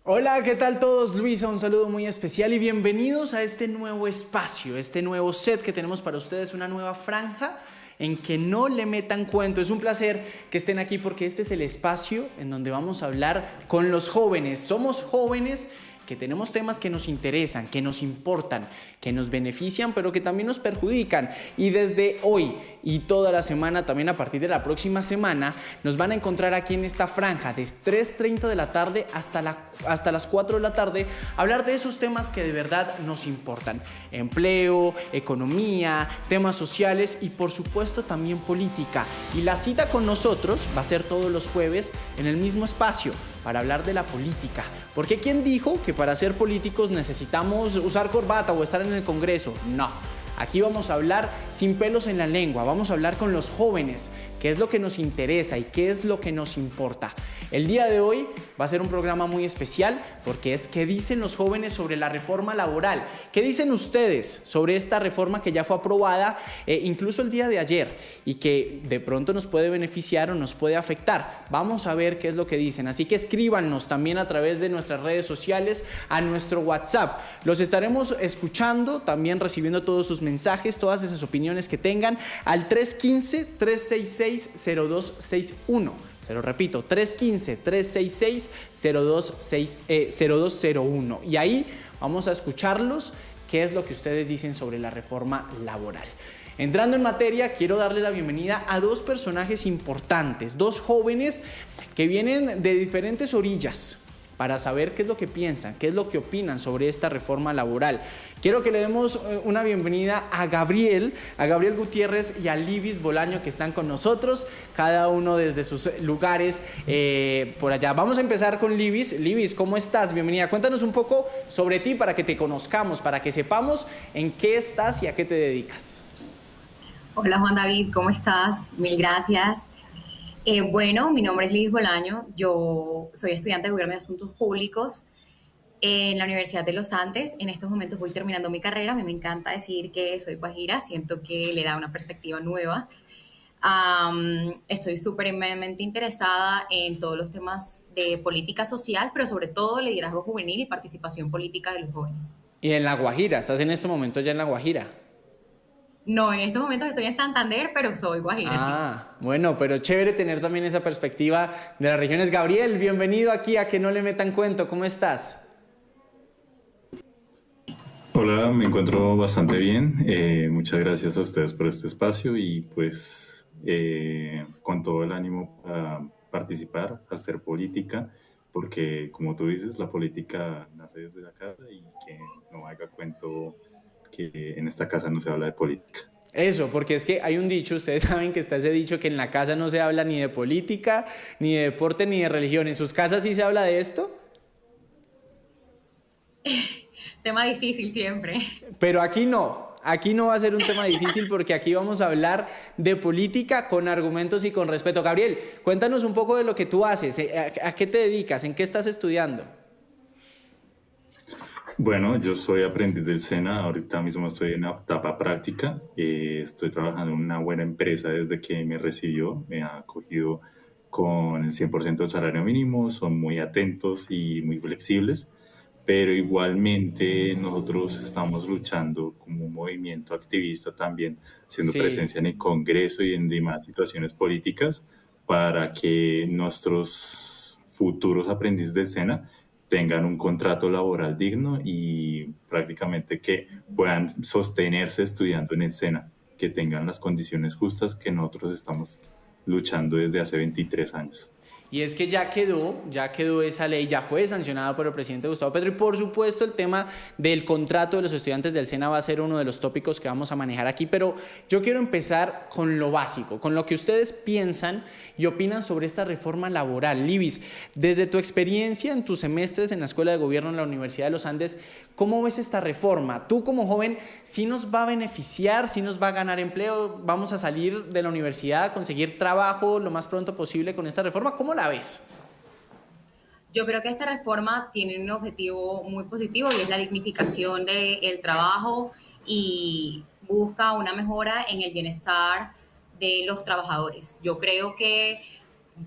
Hola, ¿qué tal todos? Luisa, un saludo muy especial y bienvenidos a este nuevo espacio, este nuevo set que tenemos para ustedes, una nueva franja en que no le metan cuento. Es un placer que estén aquí porque este es el espacio en donde vamos a hablar con los jóvenes. Somos jóvenes que tenemos temas que nos interesan, que nos importan, que nos benefician, pero que también nos perjudican. Y desde hoy y toda la semana, también a partir de la próxima semana, nos van a encontrar aquí en esta franja de 3:30 de la tarde hasta las 4 de la tarde, hablar de esos temas que de verdad nos importan. Empleo, economía, temas sociales y por supuesto también política. Y la cita con nosotros va a ser todos los jueves en el mismo espacio para hablar de la política. Porque ¿quién dijo que para ser políticos necesitamos usar corbata o estar en el Congreso? No. Aquí vamos a hablar sin pelos en la lengua, vamos a hablar con los jóvenes, qué es lo que nos interesa y qué es lo que nos importa. El día de hoy va a ser un programa muy especial porque es qué dicen los jóvenes sobre la reforma laboral, qué dicen ustedes sobre esta reforma que ya fue aprobada incluso el día de ayer y que de pronto nos puede beneficiar o nos puede afectar. Vamos a ver qué es lo que dicen, así que escríbanos también a través de nuestras redes sociales a nuestro WhatsApp. Los estaremos escuchando, también recibiendo todos sus mensajes, todas esas opiniones que tengan al 315-366-0261. Se lo repito, 315-366-0201. Y ahí vamos a escucharlos qué es lo que ustedes dicen sobre la reforma laboral. Entrando en materia, quiero darle la bienvenida a dos personajes importantes, dos jóvenes que vienen de diferentes orillas para saber qué es lo que piensan, qué es lo que opinan sobre esta reforma laboral. Quiero que le demos una bienvenida a Gabriel Gutiérrez y a Libis Bolaño, que están con nosotros, cada uno desde sus lugares por allá. Vamos a empezar con Libis. Libis, ¿cómo estás? Bienvenida. Cuéntanos un poco sobre ti para que te conozcamos, para que sepamos en qué estás y a qué te dedicas. Hola Juan David, ¿cómo estás? Mil gracias. Bueno, mi nombre es Liz Bolaño, yo soy estudiante de Gobierno y Asuntos Públicos en la Universidad de los Andes. En estos momentos voy terminando mi carrera, a mí me encanta decir que soy guajira, siento que le da una perspectiva nueva. Estoy supremamente interesada en todos los temas de política social, pero sobre todo liderazgo juvenil y participación política de los jóvenes. Y en La Guajira, estás en este momento ya en La Guajira. No, en estos momentos estoy en Santander, pero soy guajira, sí. Bueno, pero chévere tener también esa perspectiva de las regiones. Gabriel, bienvenido aquí a Que No Le Metan Cuento. ¿Cómo estás? Hola, me encuentro bastante bien. Muchas gracias a ustedes por este espacio y pues con todo el ánimo para participar, hacer política, porque como tú dices, la política nace desde la casa y que no haga cuento que en esta casa no se habla de política. Eso, porque es que hay un dicho, ustedes saben que está ese dicho que en la casa no se habla ni de política, ni de deporte, ni de religión. ¿En sus casas sí se habla de esto? Tema difícil siempre. Pero aquí no va a ser un tema difícil porque aquí vamos a hablar de política con argumentos y con respeto. Gabriel, cuéntanos un poco de lo que tú haces, a qué te dedicas, en qué estás estudiando. Bueno, yo soy aprendiz del SENA, ahorita mismo estoy en la etapa práctica, estoy trabajando en una buena empresa desde que me recibió, me ha acogido con el 100% del salario mínimo, son muy atentos y muy flexibles, pero igualmente nosotros estamos luchando como un movimiento activista también, haciendo Sí. presencia en el Congreso y en demás situaciones políticas para que nuestros futuros aprendices del SENA tengan un contrato laboral digno y prácticamente que puedan sostenerse estudiando en el SENA, que tengan las condiciones justas que nosotros estamos luchando desde hace 23 años. Y es que ya quedó esa ley, ya fue sancionada por el presidente Gustavo Petro y por supuesto el tema del contrato de los estudiantes del SENA va a ser uno de los tópicos que vamos a manejar aquí, pero yo quiero empezar con lo básico, con lo que ustedes piensan y opinan sobre esta reforma laboral. Libis, desde tu experiencia en tus semestres en la Escuela de Gobierno en la Universidad de los Andes, ¿cómo ves esta reforma? Tú como joven, ¿sí nos va a beneficiar, sí nos va a ganar empleo, vamos a salir de la universidad a conseguir trabajo lo más pronto posible con esta reforma? ¿Cómo la ves? Yo creo que esta reforma tiene un objetivo muy positivo y es la dignificación del trabajo y busca una mejora en el bienestar de los trabajadores. Yo creo que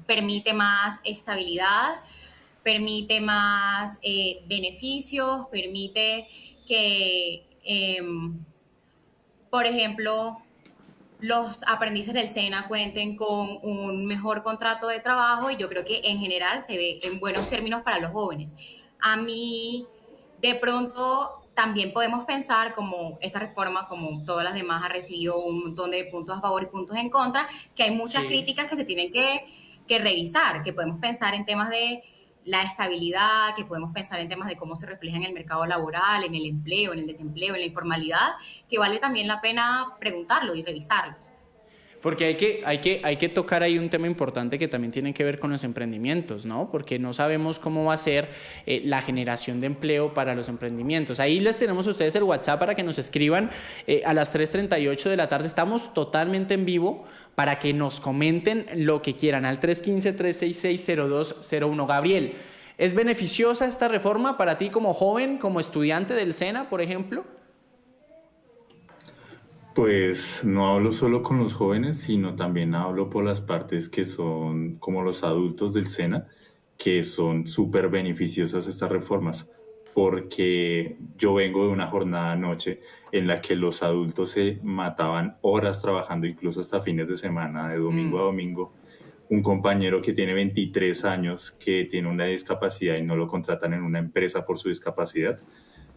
permite más estabilidad, permite más beneficios, permite que, por ejemplo, los aprendices del SENA cuenten con un mejor contrato de trabajo y yo creo que en general se ve en buenos términos para los jóvenes. A mí, de pronto, también podemos pensar como esta reforma, como todas las demás, ha recibido un montón de puntos a favor y puntos en contra, que hay muchas Sí. críticas que se tienen que revisar, que podemos pensar en temas de la estabilidad, que podemos pensar en temas de cómo se refleja en el mercado laboral, en el empleo, en el desempleo, en la informalidad, que vale también la pena preguntarlo y revisarlos. Porque hay que tocar ahí un tema importante que también tiene que ver con los emprendimientos, ¿no? Porque no sabemos cómo va a ser la generación de empleo para los emprendimientos. Ahí les tenemos a ustedes el WhatsApp para que nos escriban a las 3:38 de la tarde. Estamos totalmente en vivo para que nos comenten lo que quieran al 315-366-0201. Gabriel, ¿es beneficiosa esta reforma para ti como joven, como estudiante del SENA, por ejemplo? Pues no hablo solo con los jóvenes, sino también hablo por las partes que son como los adultos del SENA, que son súper beneficiosas estas reformas, porque yo vengo de una jornada anoche en la que los adultos se mataban horas trabajando, incluso hasta fines de semana, de domingo a domingo. Un compañero que tiene 23 años, que tiene una discapacidad y no lo contratan en una empresa por su discapacidad.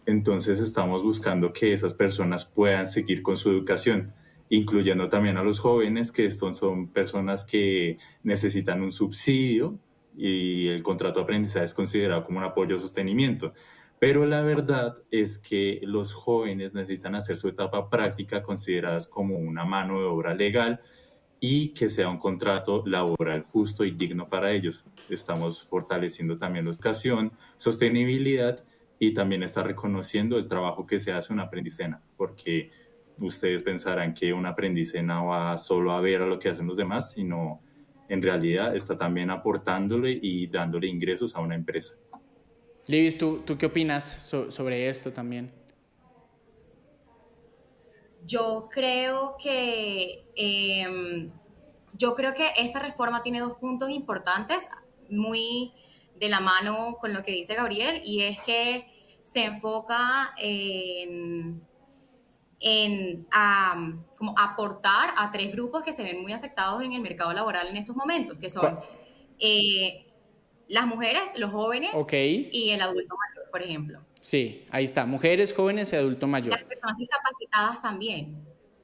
Entonces estamos buscando que esas personas puedan seguir con su educación, incluyendo también a los jóvenes, que estos son personas que necesitan un subsidio y el contrato de aprendizaje es considerado como un apoyo a sostenimiento. Pero la verdad es que los jóvenes necesitan hacer su etapa práctica consideradas como una mano de obra legal y que sea un contrato laboral justo y digno para ellos. Estamos fortaleciendo también la educación, sostenibilidad y también está reconociendo el trabajo que se hace en una aprendicena, porque ustedes pensarán que una aprendicena va solo a ver a lo que hacen los demás, sino en realidad está también aportándole y dándole ingresos a una empresa. Livis, ¿tú qué opinas sobre esto también? Yo creo que esta reforma tiene dos puntos importantes, muy de la mano con lo que dice Gabriel, y es que se enfoca como aportar a tres grupos que se ven muy afectados en el mercado laboral en estos momentos, que son ¿Cuál? eh, las mujeres, los Ok, jóvenes y el adulto mayor, por ejemplo. sí, ahí está, mujeres, jóvenes y adulto mayor. Las personas discapacitadas también,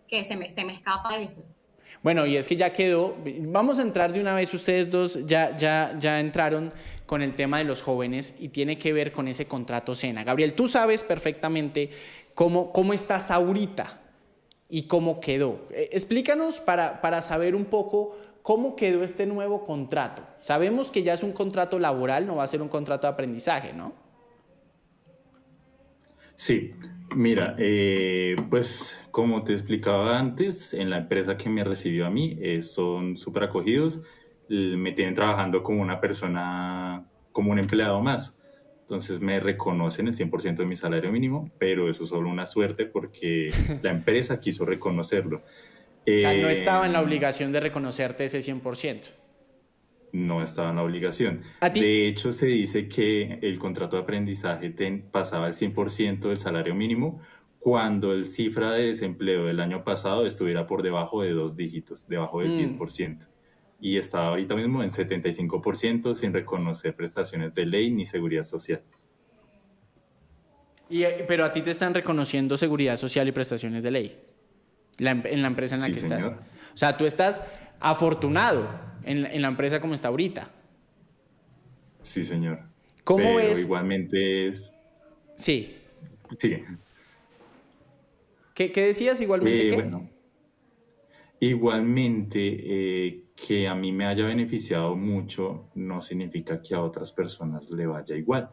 que se me escapa eso. Bueno, y es que ya quedó, vamos a entrar de una vez, ustedes dos ya entraron con el tema de los jóvenes y tiene que ver con ese contrato SENA. Gabriel, tú sabes perfectamente cómo estás ahorita y cómo quedó. Explícanos para saber un poco cómo quedó este nuevo contrato. Sabemos que ya es un contrato laboral, no va a ser un contrato de aprendizaje, ¿no? Sí, mira, pues como te explicaba antes, en la empresa que me recibió a mí, son súper acogidos, me tienen trabajando como una persona, como un empleado más. Entonces me reconocen el 100% de mi salario mínimo, pero eso es solo una suerte porque la empresa quiso reconocerlo. O sea, no estaba en la Eh, obligación de reconocerte ese 100%. no estaba en la obligación. A ti, De hecho, se dice que el contrato de aprendizaje pasaba el 100% del salario mínimo cuando el cifra de desempleo del año pasado estuviera por debajo de dos dígitos, debajo del 10%. Y estaba ahorita mismo en 75% sin reconocer prestaciones de ley ni seguridad social. pero a ti te están reconociendo seguridad social y prestaciones de ley en la empresa en la Sí, que estás. señor. O sea, tú estás afortunado en la empresa como está ahorita. Sí, señor. ¿Cómo Pero ves? igualmente es... Sí. Sí. ¿Qué decías igualmente qué? Bueno, igualmente, que a mí me haya beneficiado mucho no significa que a otras personas le vaya igual.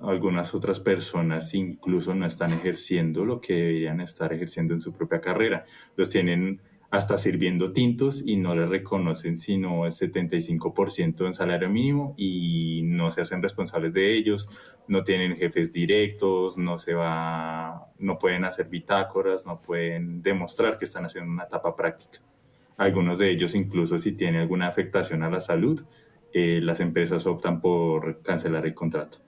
Algunas otras personas incluso no están ejerciendo lo que deberían estar ejerciendo en su propia carrera. Los tienen hasta sirviendo tintos y no les reconocen sino el 75% en salario mínimo y no se hacen responsables de ellos, no tienen jefes directos, no pueden hacer bitácoras, no pueden demostrar que están haciendo una etapa práctica. Algunos de ellos incluso si tienen alguna afectación a la salud, las empresas optan por cancelar el contrato.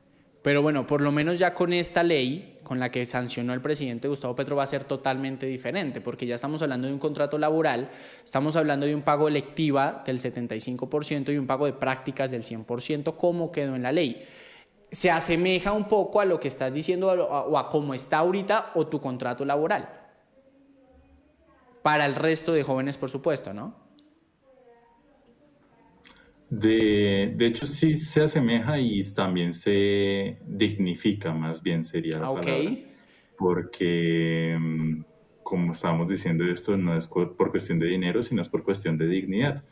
Pero bueno, por lo menos ya con esta ley, con la que sancionó el presidente Gustavo Petro, va a ser totalmente diferente, porque ya estamos hablando de un contrato laboral, estamos hablando de un pago electiva del 75% y un pago de prácticas del 100%, como quedó en la ley. ¿Se asemeja un poco a lo que estás diciendo o a cómo está ahorita o tu contrato laboral? Para el resto de jóvenes, por supuesto, ¿no? De hecho, sí se asemeja y también se dignifica, más bien sería Ah, la ok. palabra, porque, como estábamos diciendo, esto no es por cuestión de dinero, sino es por cuestión de dignidad,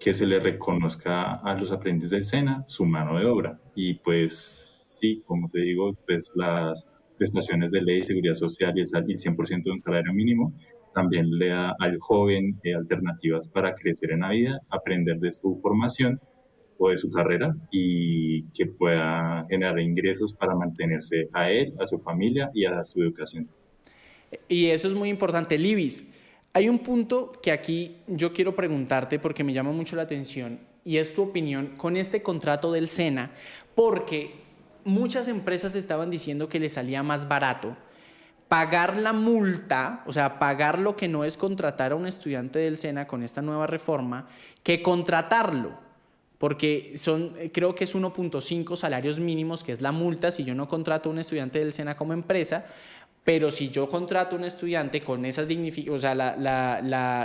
que se le reconozca a los aprendices del SENA su mano de obra. Y pues sí, como te digo, pues las prestaciones de ley, seguridad social y el 100% de un salario mínimo también le da al joven alternativas para crecer en la vida, aprender de su formación o de su carrera y que pueda generar ingresos para mantenerse a él, a su familia y a su educación. Y eso es muy importante. Libis, hay un punto que aquí yo quiero preguntarte porque me llama mucho la atención y es tu opinión con este contrato del SENA, porque muchas empresas estaban diciendo que les salía más barato pagar la multa, o sea, pagar lo que no es contratar a un estudiante del SENA con esta nueva reforma, que contratarlo, porque creo que es 1.5 salarios mínimos, que es la multa si yo no contrato a un estudiante del SENA como empresa, pero si yo contrato a un estudiante con esas dignificaciones, o sea,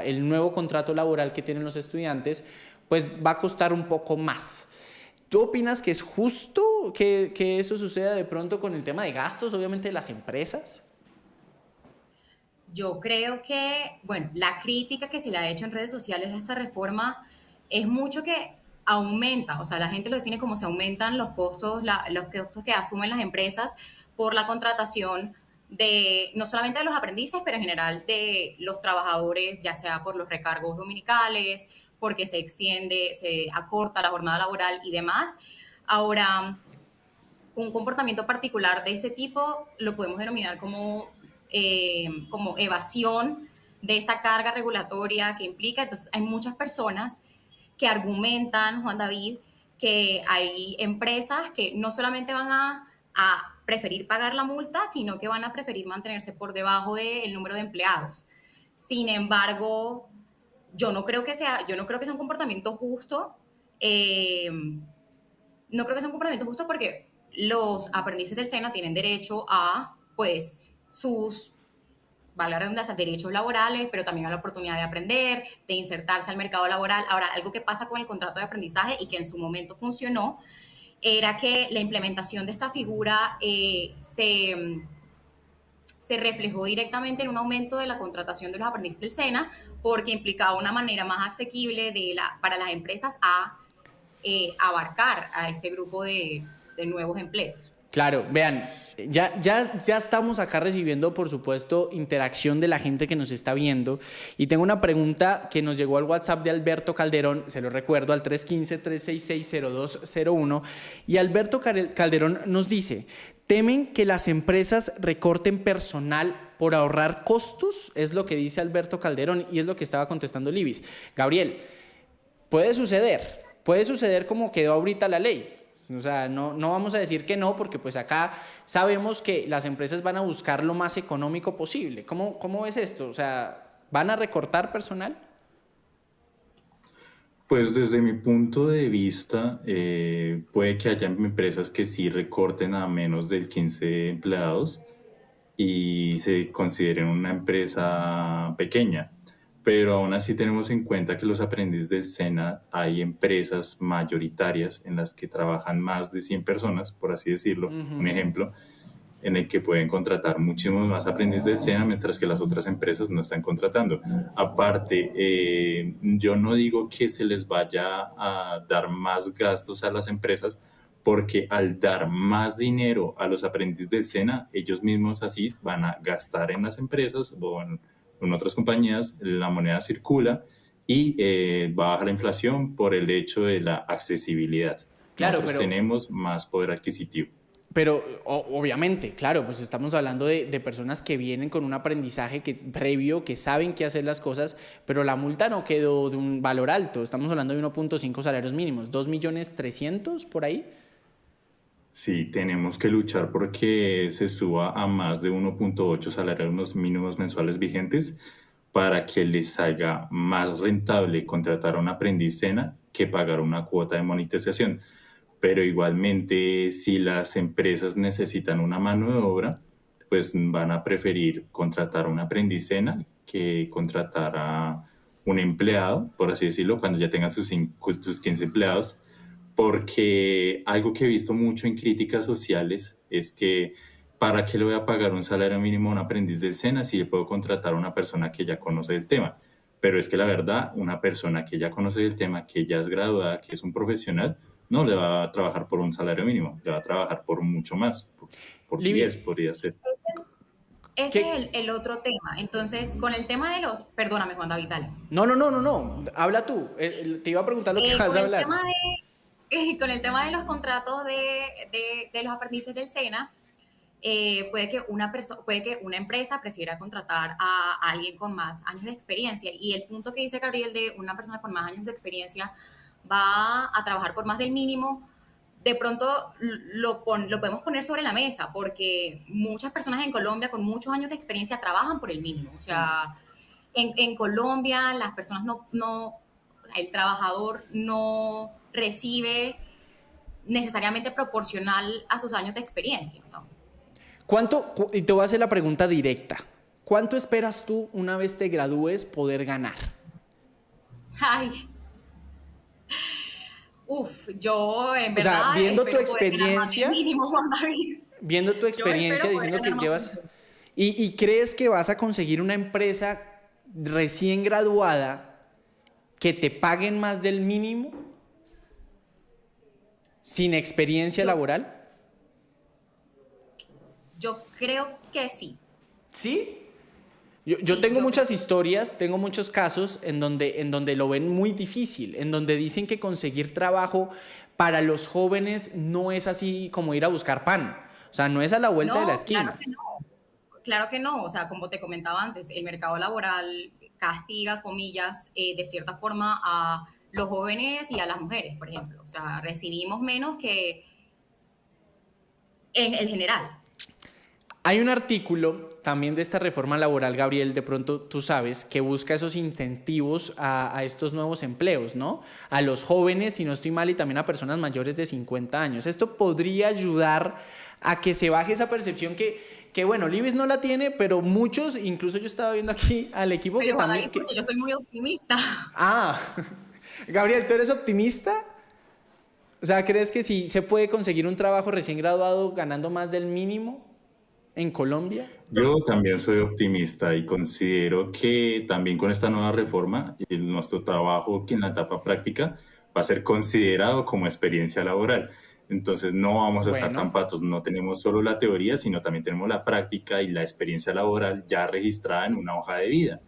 el nuevo contrato laboral que tienen los estudiantes, pues va a costar un poco más. ¿Tú opinas que es justo que eso suceda de pronto con el tema de gastos, obviamente, de las empresas? Yo creo que, bueno, la crítica que se le ha hecho en redes sociales a esta reforma es mucho que aumenta, o sea, la gente lo define como se aumentan los costos, los costos que asumen las empresas por la contratación de, no solamente de los aprendices, pero en general de los trabajadores, ya sea por los recargos dominicales, porque se extiende, se acorta la jornada laboral y demás. Ahora, un comportamiento particular de este tipo lo podemos denominar como evasión de esta carga regulatoria que implica. Entonces, hay muchas personas que argumentan, Juan David, que hay empresas que no solamente van a preferir pagar la multa, sino que van a preferir mantenerse por debajo del número de empleados. Sin embargo, yo no creo que sea un comportamiento justo. No creo que sea un comportamiento justo porque los aprendices del SENA tienen derecho a, pues, sus, vale la redundancia, derechos laborales, pero también a la oportunidad de aprender, de insertarse al mercado laboral. Ahora, algo que pasa con el contrato de aprendizaje y que en su momento funcionó, era que la implementación de esta figura se reflejó directamente en un aumento de la contratación de los aprendices del SENA, porque implicaba una manera más asequible para las empresas a abarcar a este grupo de nuevos empleos. Claro, vean, ya estamos acá recibiendo, por supuesto, interacción de la gente que nos está viendo. Y tengo una pregunta que nos llegó al WhatsApp de Alberto Calderón, se lo recuerdo, al 315-366-0201. Y Alberto Calderón nos dice, ¿temen que las empresas recorten personal por ahorrar costos? Es lo que dice Alberto Calderón y es lo que estaba contestando Libis. Gabriel, puede suceder como quedó ahorita la ley. O sea, no vamos a decir que no, porque pues acá sabemos que las empresas van a buscar lo más económico posible. ¿Cómo es esto? O sea, ¿van a recortar personal? Pues desde mi punto de vista, puede que haya empresas que sí recorten a menos de 15 empleados y se consideren una empresa pequeña. Pero aún así tenemos en cuenta que los aprendices del SENA hay empresas mayoritarias en las que trabajan más de 100 personas, por así decirlo, un ejemplo, en el que pueden contratar muchísimos más aprendices del SENA, mientras que las otras empresas no están contratando. Aparte, yo no digo que se les vaya a dar más gastos a las empresas, porque al dar más dinero a los aprendices del SENA, ellos mismos así van a gastar en las empresas o en otras compañías, la moneda circula y va a bajar la inflación por el hecho de la accesibilidad. Claro, Nosotros pero tenemos más poder adquisitivo. Pero obviamente, claro, pues estamos hablando de personas que vienen con un aprendizaje previo, que saben qué hacer las cosas, pero la multa no quedó de un valor alto. Estamos hablando de 1.5 salarios mínimos, 2.300.000 por ahí. Sí, tenemos que luchar porque se suba a más de 1.8 salarios mínimos mensuales vigentes para que les salga más rentable contratar a un aprendiz SENA que pagar una cuota de monetización. Pero igualmente, si las empresas necesitan una mano de obra, pues van a preferir contratar a un aprendiz SENA que contratar a un empleado, por así decirlo, cuando ya tengan sus 15 empleados, porque algo que he visto mucho en críticas sociales es que ¿para qué le voy a pagar un salario mínimo a un aprendiz del SENA si le puedo contratar a una persona que ya conoce el tema? Pero es que la verdad, una persona que ya conoce el tema, que ya es graduada, que es un profesional, no le va a trabajar por un salario mínimo, le va a trabajar por mucho más, por 10 Libis, podría ser. Ese ¿qué? es el otro tema. Entonces, con el tema de los... Perdóname, Juan David, dale. No, no, no, no, no. Habla tú. Te iba a preguntar lo que vas Con a el hablar. tema con el tema de los contratos de los aprendices del SENA, puede que una empresa prefiera contratar a alguien con más años de experiencia. Y el punto que dice Gabriel de una persona con más años de experiencia va a trabajar por más del mínimo, de pronto lo podemos poner sobre la mesa, porque muchas personas en Colombia con muchos años de experiencia trabajan por el mínimo. O sea, en Colombia las personas el trabajador no recibe necesariamente proporcional a sus años de experiencia. O sea, Y te voy a hacer la pregunta directa. ¿Cuánto esperas tú, una vez te gradúes, poder ganar? ay, yo en verdad, O sea, viendo tu espero poder ganar más del experiencia, mínimo, Juan David. viendo tu Yo espero experiencia, poder diciendo que ganar más del llevas... mínimo. ¿Y crees que vas a conseguir una empresa recién graduada que te paguen más del mínimo sin experiencia Yo, laboral? yo creo que sí. ¿Sí? Yo Sí, tengo yo creo muchas que sí. historias, tengo muchos casos en donde lo ven muy difícil, en donde dicen que conseguir trabajo para los jóvenes no es así como ir a buscar pan. O sea, no es a la vuelta de la No, claro esquina. que no. Claro que no. O sea, como te comentaba antes, el mercado laboral castiga, comillas, de cierta forma a los jóvenes y a las mujeres, por ejemplo. O sea, recibimos menos que en el general. Hay un artículo también de esta reforma laboral, Gabriel, de pronto tú sabes, que busca esos incentivos a estos nuevos empleos, ¿no? A los jóvenes, si no estoy mal, y también a personas mayores de 50 años. Esto podría ayudar a que se baje esa percepción que bueno, Libis no la tiene, pero muchos, incluso yo estaba viendo aquí al equipo que Pero también... David, porque yo soy muy optimista. Ah, Gabriel, ¿tú eres optimista? O sea, ¿crees que sí se puede conseguir un trabajo recién graduado ganando más del mínimo en Colombia? Yo también soy optimista y considero que también con esta nueva reforma, nuestro trabajo que en la etapa práctica va a ser considerado como experiencia laboral. Entonces no vamos a estar tan Bueno. patos, no tenemos solo la teoría, sino también tenemos la práctica y la experiencia laboral ya registrada en una hoja de vida.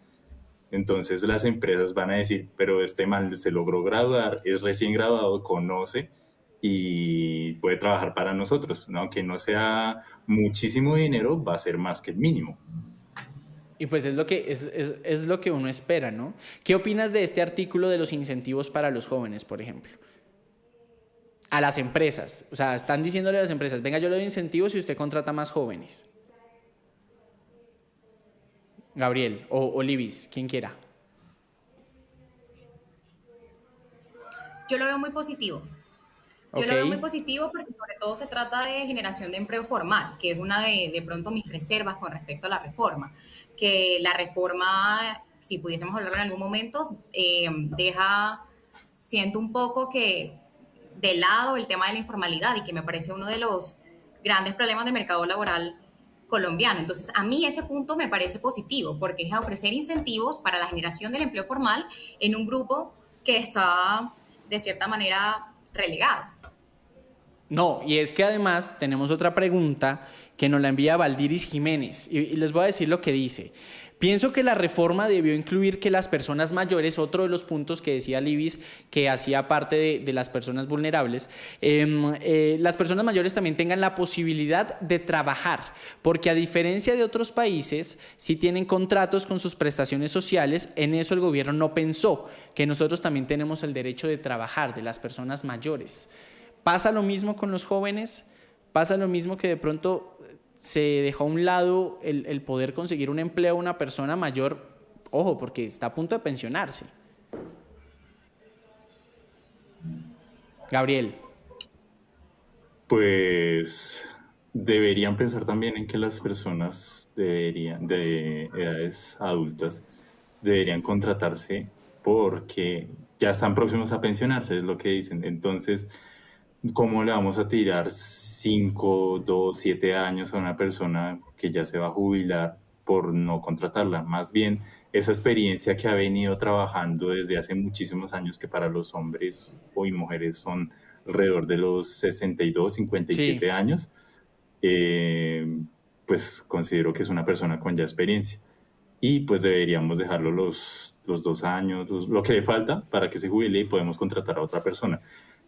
Entonces las empresas van a decir, pero este man se logró graduar, es recién graduado, conoce y puede trabajar para nosotros, ¿no? Aunque no sea muchísimo dinero, va a ser más que el mínimo. Y pues es lo que uno espera, ¿no? ¿Qué opinas de este artículo de los incentivos para los jóvenes, por ejemplo? A las empresas. O sea, están diciéndole a las empresas, venga, yo le doy incentivos si usted contrata más jóvenes. Gabriel o Libis, quien quiera. Yo lo veo muy positivo. Yo Ok. lo veo muy positivo porque sobre todo se trata de generación de empleo formal, que es una de pronto mis reservas con respecto a la reforma. Que la reforma, si pudiésemos hablar en algún momento, siento un poco que de lado el tema de la informalidad y que me parece uno de los grandes problemas del mercado laboral colombiano. Entonces, a mí ese punto me parece positivo porque es ofrecer incentivos para la generación del empleo formal en un grupo que está de cierta manera relegado. No, y es que además tenemos otra pregunta que nos la envía Valdiris Jiménez y les voy a decir lo que dice. Pienso que la reforma debió incluir que las personas mayores, otro de los puntos que decía Libis, que hacía parte de las personas vulnerables, las personas mayores también tengan la posibilidad de trabajar, porque a diferencia de otros países, si tienen contratos con sus prestaciones sociales, en eso el gobierno no pensó, que nosotros también tenemos el derecho de trabajar, de las personas mayores. ¿Pasa lo mismo con los jóvenes? ¿Pasa lo mismo que de pronto se dejó a un lado el poder conseguir un empleo a una persona mayor, ojo, porque está a punto de pensionarse? Gabriel. Pues deberían pensar también en que las personas de edades adultas deberían contratarse porque ya están próximos a pensionarse, es lo que dicen. Entonces, ¿cómo le vamos a tirar 5, 2, 7 años a una persona que ya se va a jubilar por no contratarla? Más bien, esa experiencia que ha venido trabajando desde hace muchísimos años, que para los hombres y mujeres son alrededor de los 62, 57 Sí. años, eh, pues considero que es una persona con ya experiencia. Y pues deberíamos dejarlo los 2 años, lo que le falta para que se jubile y podemos contratar a otra persona.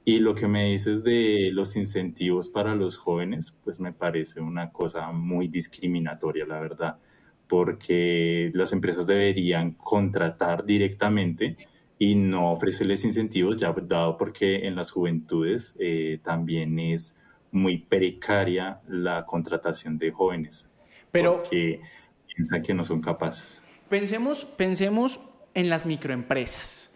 Y lo que me dices de los incentivos para los jóvenes, pues me parece una cosa muy discriminatoria, la verdad, porque las empresas deberían contratar directamente y no ofrecerles incentivos, ya dado porque en las juventudes también es muy precaria la contratación de jóvenes, Pero porque piensan que no son capaces. pensemos en las microempresas.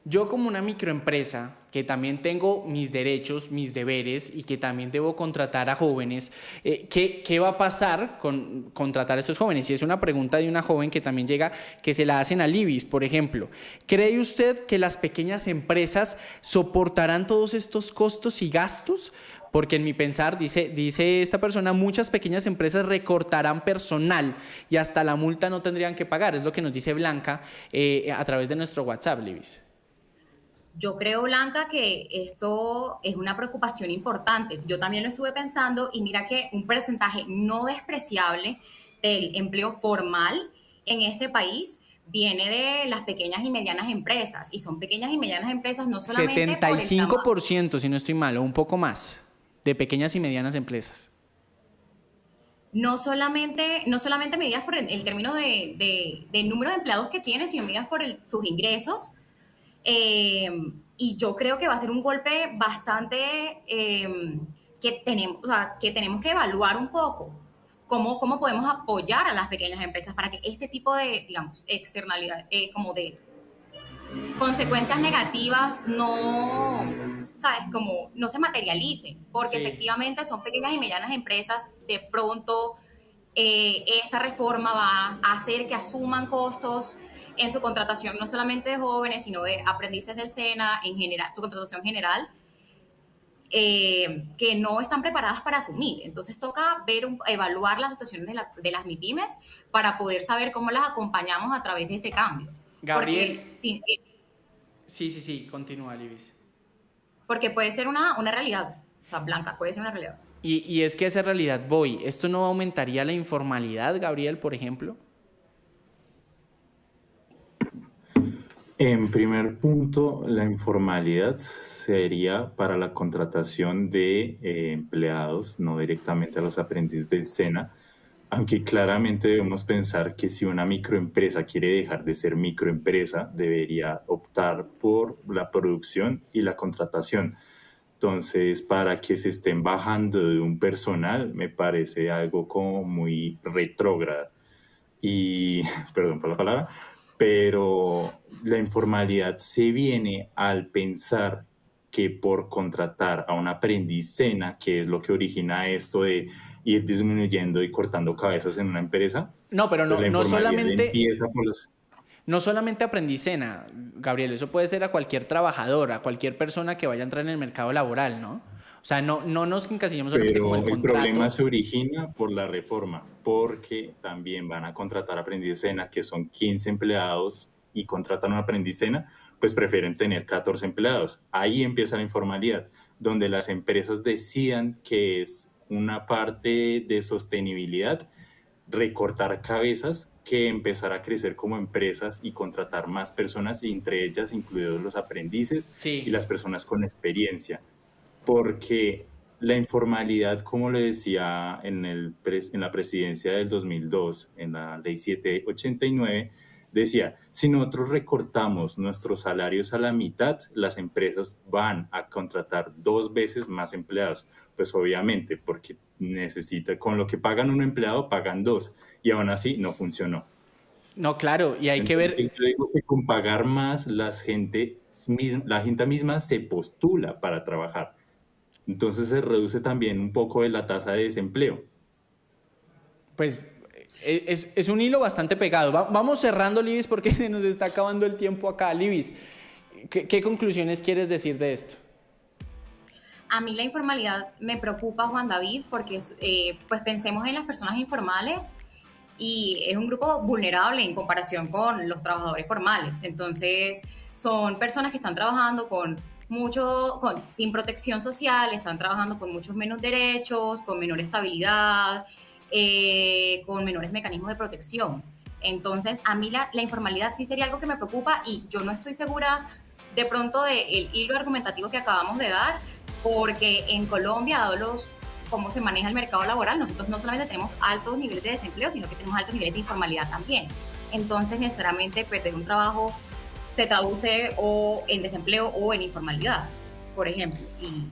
Yo como una microempresa que también tengo mis derechos, mis deberes y que también debo contratar a jóvenes, ¿qué va a pasar con contratar a estos jóvenes? Y es una pregunta de una joven que también llega, que se la hacen a Libis, por ejemplo. ¿Cree usted que las pequeñas empresas soportarán todos estos costos y gastos? Porque en mi pensar, dice esta persona, muchas pequeñas empresas recortarán personal y hasta la multa no tendrían que pagar. Es lo que nos dice Blanca a través de nuestro WhatsApp, Libis. Yo creo, Blanca, que esto es una preocupación importante. Yo también lo estuve pensando y mira que un porcentaje no despreciable del empleo formal en este país viene de las pequeñas y medianas empresas. Y son pequeñas y medianas empresas no solamente setenta y por el cinco tamaño. por ciento, si no estoy mal, o un poco más, de pequeñas y medianas empresas. No solamente medidas por el término de número de empleados que tiene, sino medidas por sus ingresos. Eh, y yo creo que va a ser un golpe bastante o sea, que tenemos que evaluar un poco cómo podemos apoyar a las pequeñas empresas para que este tipo de, digamos, externalidad, como de consecuencias negativas no, ¿sabes? Como no se materialicen, porque Sí. efectivamente son pequeñas y medianas empresas, de pronto esta reforma va a hacer que asuman costos en su contratación, no solamente de jóvenes, sino de aprendices del SENA, en general, su contratación general, que no están preparadas para asumir. Entonces toca evaluar las situaciones de las MIPIMES para poder saber cómo las acompañamos a través de este cambio. Porque, Gabriel, sí, continúa, Libis. porque puede ser una realidad, o sea, Blanca, puede ser una realidad. Y es que a esa realidad voy. ¿Esto no aumentaría la informalidad, Gabriel, por ejemplo? En primer punto, la informalidad sería para la contratación de empleados, no directamente a los aprendices del SENA, aunque claramente debemos pensar que si una microempresa quiere dejar de ser microempresa, debería optar por la producción y la contratación. Entonces, para que se estén bajando de un personal, me parece algo como muy retrógrado y, perdón por la palabra, pero la informalidad se viene al pensar que por contratar a un aprendiz SENA, que es lo que origina esto de ir disminuyendo y cortando cabezas en una empresa, No, pero pues no, la no informalidad solamente, empieza por los... no solamente aprendicena, Gabriel, eso puede ser a cualquier trabajador, a cualquier persona que vaya a entrar en el mercado laboral, ¿no? O sea, no nos encasillamos solamente como el Pero el problema contrato. se origina por la reforma, porque también van a contratar aprendiz SENA, que son 15 empleados, y contratan a un aprendiz SENA, pues prefieren tener 14 empleados. Ahí empieza la informalidad, donde las empresas decidan que es una parte de sostenibilidad recortar cabezas que empezar a crecer como empresas y contratar más personas, y entre ellas incluidos los aprendices Sí. y las personas con experiencia. Porque la informalidad, como le decía en la presidencia del 2002, en la ley 789, decía, si nosotros recortamos nuestros salarios a la mitad, las empresas van a contratar 2 veces más empleados. Pues obviamente, porque con lo que pagan un empleado, pagan 2, y aún así no funcionó. No, claro, y hay que ver... Entonces, yo digo que con pagar más, la gente misma se postula para trabajar. Entonces se reduce también un poco de la tasa de desempleo. Pues es un hilo bastante pegado. Vamos cerrando, Libis, porque se nos está acabando el tiempo acá. Libis, ¿qué conclusiones quieres decir de esto? A mí la informalidad me preocupa, Juan David, porque pues pensemos en las personas informales y es un grupo vulnerable en comparación con los trabajadores formales. Entonces, son personas que están trabajando sin protección social, están trabajando con muchos menos derechos, con menor estabilidad, con menores mecanismos de protección. Entonces, a mí la informalidad sí sería algo que me preocupa y yo no estoy segura de pronto del hilo argumentativo que acabamos de dar, porque en Colombia, dado cómo se maneja el mercado laboral, nosotros no solamente tenemos altos niveles de desempleo, sino que tenemos altos niveles de informalidad también. Entonces, necesariamente perder un trabajo se traduce o en desempleo o en informalidad, por ejemplo. Y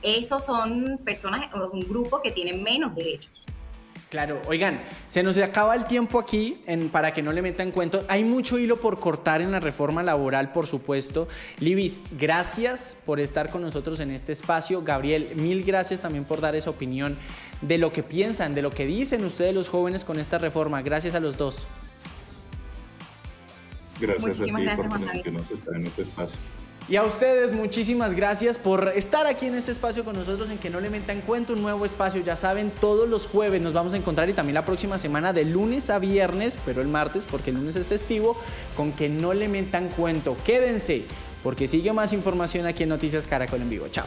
esos son personas, un grupo que tienen menos derechos. Claro, oigan, se nos acaba el tiempo aquí para que no le metan cuento. Hay mucho hilo por cortar en la reforma laboral, por supuesto. Libis, gracias por estar con nosotros en este espacio. Gabriel, mil gracias también por dar esa opinión de lo que piensan, de lo que dicen ustedes los jóvenes con esta reforma. Gracias a los dos. Gracias a ti por permitirnos estar en este espacio. Y a ustedes, muchísimas gracias por estar aquí en este espacio con nosotros en Que No Le Metan Cuento, un nuevo espacio. Ya saben, todos los jueves nos vamos a encontrar y también la próxima semana de lunes a viernes, pero el martes porque el lunes es festivo, con Que No Le Metan Cuento. Quédense, porque sigue más información aquí en Noticias Caracol en Vivo. Chao.